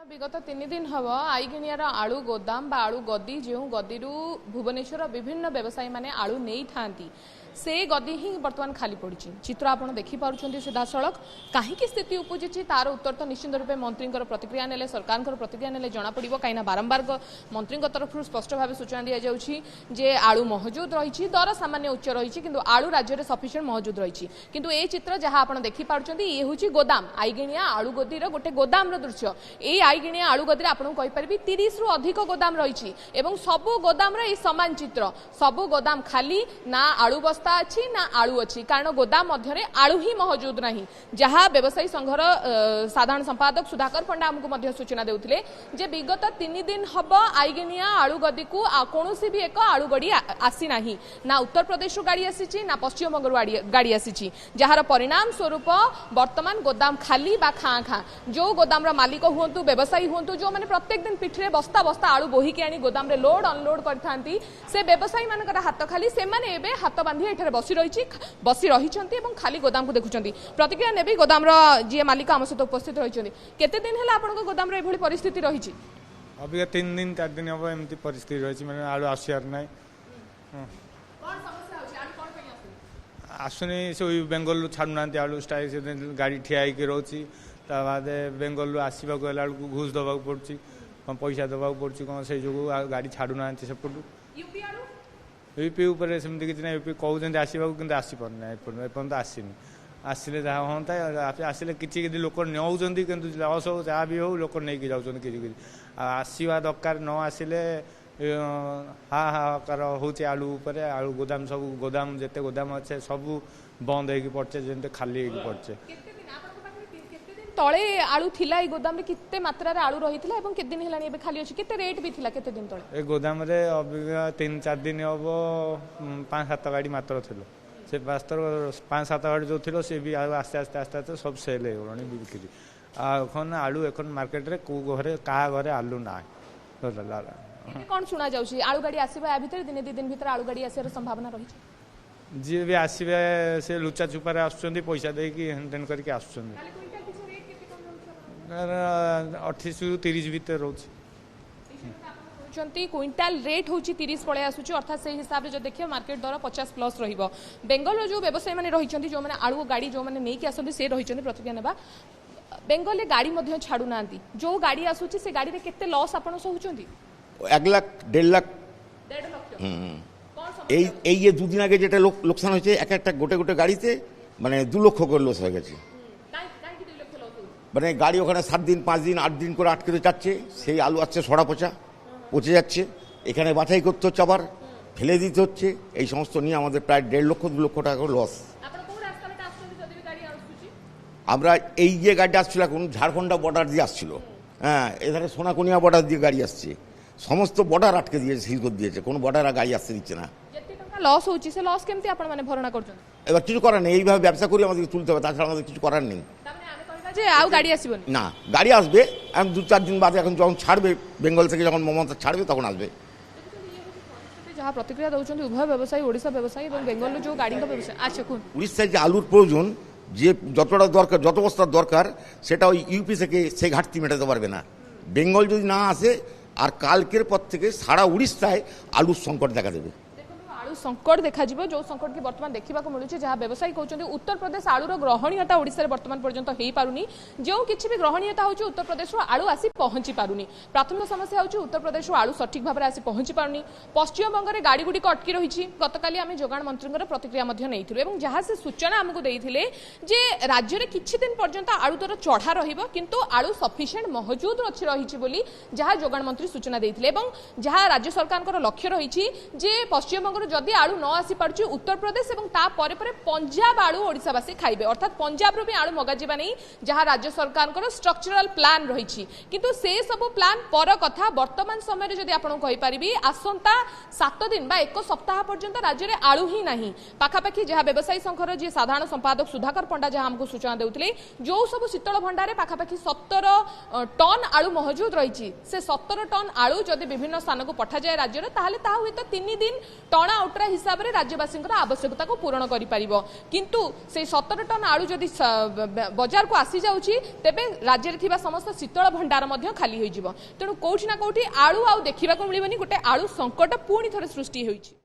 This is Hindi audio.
विगत 3 दिन हम आईगिनियार आलू गोदाम बा आलू गद्दी जो गद्दी भुवनेश्वर विभिन्न व्यवसायी माने आलू नहीं थांती से गद्दी ही बर्तमान खाली पड़ी चित्र आपड़ देखिपुं सीधा सड़क कहीं स्थिति उपजी तार उत्तर तो निश्चित रूपे मंत्री प्रतिक्रिया ने सरकार प्रतिक्रिया ने जना पड़ो कहीं बारंबार मंत्री तरफ स्पष्ट भाव सूचना दि जाऊँगी आलू महजूद रही दर सामान्य उच्च रही कि आलू राज्य में सफिशिएंट महजूद रही किंतु ये चित्र जहाँ आप देखिपुं ये हूँ गोदाम आईगिनिया आलू गद्दी गोटे गोदाम दृश्य ये आईगिनिया आलू गद्दी आपको कहीपरि 30 रु अधिक गोदाम रही सबू गोदाम सामान चित्र सबू गोदाम खाली ना आलू बस्ता अच्छी ना आलू अच्छी कारण गोदाम मध्य आलू ही महजूद नहीं जहाँ व्यवसायी संघर साधारण संपादक सुधाकर पंडा आमको सूचना देउथिले जे विगत 3 दिन हम आईगिनिया आलू गद्दी को कौन भी एक आलू गड़ी आसी नहीं ना उत्तर प्रदेश गाड़ी आसी ना पश्चिम बंग गाड़ी आसी जार परिणाम स्वरूप वर्तमान गोदाम खाली बा खाँ खाँ जो गोदाम मालिक हूँ व्यवसायी हूँ जो मैंने प्रत्येक दिन पिठरे बस्ता बस्ता आलू बोहिकी आनी गोदाम लोड अनलोड करथांती से व्यवसायी मानकर हाथ खाली से माने एबे हाथ बांधी एठारे बसी रही खाली गोदाम को देखुं प्रतिक्रिया ने गोदाम जी मालिक आम सहित उपस्थित रही केते दिन है आपन गोदाम रे परिस्थिति रही अभी 3 दिन 4 दिन हम एमती परिस्थिति रही मैंने आलू आसार ना आसुनी से बेंगल छाड़ूना आलू स्टाइल गाड़ी ठिया रोची बाद बेंगल आसवा घूस दबा पड़ी पैसा दबा पड़ी कौन से जो गाड़ी छाड़ूना सेपटू यूपी उपर सेमती किसी ना यूपी कहते आसवाक कि आसीपारना एपर्तंत आसनी आसिले जहाँ हाँ आसिले किसी लोक नौकरी कि लस हो जहाँ भी हो लोक नहीं जाऊँ कि आसवा दरकार न आसिले हाहाकार हो आलू उपर आलू गोदाम सब गोदाम जिते गोदाम अच्छे सब बंद हो पड़े जमी खाली हो पड़े तले आलू थिला गोदाम रे कितने मात्रा रे आलू रही था केते दिन हेलानी एबे खाली अछि केते रेट भी थिला केते दिन तले ए गोदाम रे अबिगा 3-4 दिन हबो 5-7 गाड़ी मात्र थिलो से वास्तव 5-7 गाड़ी जो थिलो से भी आस्ते आस्ते आस्ते आस्ते सब सेल हो गलानी बिक्री एखन आलू एखन मार्केट रे को घरे का घरे आलू ना कौन सुना जाउछि आलू गाड़ी आसीबा आ भीतर दिन 2 दिन भीतर आलू गाड़ी आसार संभावना रही जी भी आसीबे से लुचा छुपा रे आछुचंदी पैसा दे कि हेन करके आछुचंदी 28-30 भीतर रोचे क्विंटाल रेट हूँ 30 पड़े आसूँ अर्थात से हिसाब से जो देखिए मार्केट दर 50+ रही बेंगल जो व्यवसायी मैंने रही जो मैंने आलू गाड़ी जो मैंने नहीं आसती से रही प्रतिक्रिया नेबा बेंगल गाड़ी छाड़ू ना जो गाड़ी आसूँ से गाड़ी में केते लॉस आप सहूँ 1 लाख 1.5 लाख ये 2 दिन आगे जेटा लोकसान होचे एक गोटे गोटे गाड़ीते माने 2 लाख করে লস হয়ে গেছে মানে গাড়ি ওখানে 7 दिन 5 दिन 8 दिन করে আটকে যাচ্ছে সেই আলু আসছে সড়া পচা পচে যাচ্ছে এখানে বাছাই করতে হচ্ছে আবার ফেলে দিতে হচ্ছে এই সমস্ত নিয়ে আমাদের প্রায় 1.5 লক্ষ 2 লক্ষ টাকা লস আমরা এই যে গাড়ি আসছিল এখন ঝাড়খণ্ড বর্ডার দিয়ে আসছিল হ্যাঁ এখানে সোনাকুনিয়া বর্ডার দিয়ে গাড়ি আসছে সমস্ত বর্ডার আটকে দিয়েছে সিল করে দিয়েছে কোনো বর্ডার গাড়ি আসতে দিচ্ছে না লস হচ্ছে সে লস কেমতি আপন মানে ভরনা করছেন এবার কিছু করার নেই এইভাবে ব্যবসা করে আমাদের তুলতে হবে তাছাড়া আমাদের কিছু করার নেই गाड़ी आसबन ना गाड़ी आसबे 2-4 दिन बाद जो छाड़बे बेंगल से जब ममता छाड़बे तक आसबे जहाँ प्रतिक्रिया दौरान उभय व्यवसायी ओडिशा व्यवसायी और बेंगल जो गाड़ी व्यवसाय अच्छा कौन उड़ीसा जो आलुर प्रयोजन जे যতটা দরকার যত বস্তার দরকার সেটা ওই ইউপি থেকে সেই ঘাটতি মেটাতে পারবে না বেঙ্গল যদি না আসে আর কালকের পর থেকে সারা উড়িষ্যায় আলুর সংকট দেখা দেবে संकट देखा जो संकट की बर्तमान देखा मिलूँ जहाँ व्यवसायी कहते उत्तर प्रदेश आलूर ग्रहणीयता ओडिशा रे बर्तमान पर्यंत हो पारुनी जो किसी भी ग्रहणीयता हो उत्तर प्रदेश आलू आसी पहुंची पारुनी प्राथमिक समस्या हो उत्तर प्रदेश आलू सठिक भाव में आसी पहुंची पारुनी पश्चिम बंग में गाड़ी गुड़ी अटकी रही गतकाली आम जोगाण मंत्री प्रतिक्रिया नहीं जहाँ से सूचना आमको देते जे राज्य में किसी दिन पर्यंत आलू दर चढ़ा रु आलू सफिशिएंट महजूद अच्छी रही जहाँ जोगाण मंत्री सूचना देते जहाँ राज्य सरकार लक्ष्य रही पश्चिम बंग जदि आलू न आसी पार्ची उत्तर प्रदेश और तापर पंजाब आलू ओडिशावासी खाइबे अर्थात पंजाब रो भी आलू मगाजिबा नहीं जहाँ राज्य सरकार स्ट्रक्चरल प्लान रही किंतु से सब प्लान पर कथा वर्तमान समय जदि आपन कहि परिबी आसंता 7 दिन बा 1 सप्ताह पर्यंत राज्य में आलू ही नहीं पाखापाखि जहाँ व्यवसायी संघर जी साधारण संपादक सुधाकर पंडा जहाँ हमको सूचना देउथिले जो सब शीतल भंडार पाखापाखि 17 टन आलू महजूद रही से 17 टन आलू जदि विभिन्न स्थान को पठा जाए राज्य में ताहले ता हुए 3 दिन टना कोट्रा हिसाब रे राज्यवासी आवश्यकता को पूरण कर पारिबो किंतु से 17 टन आलू जदि बाजार को आसी जाउची तेबे राज्य रे थिबा समस्त शीतल भंडार मध्य खाली होई जिवो तेणु कोठी ना कोठी आलू आउ देखिबा को मिलिबनी गोटे आलू संकट पुणी थरे सृष्टि होईची।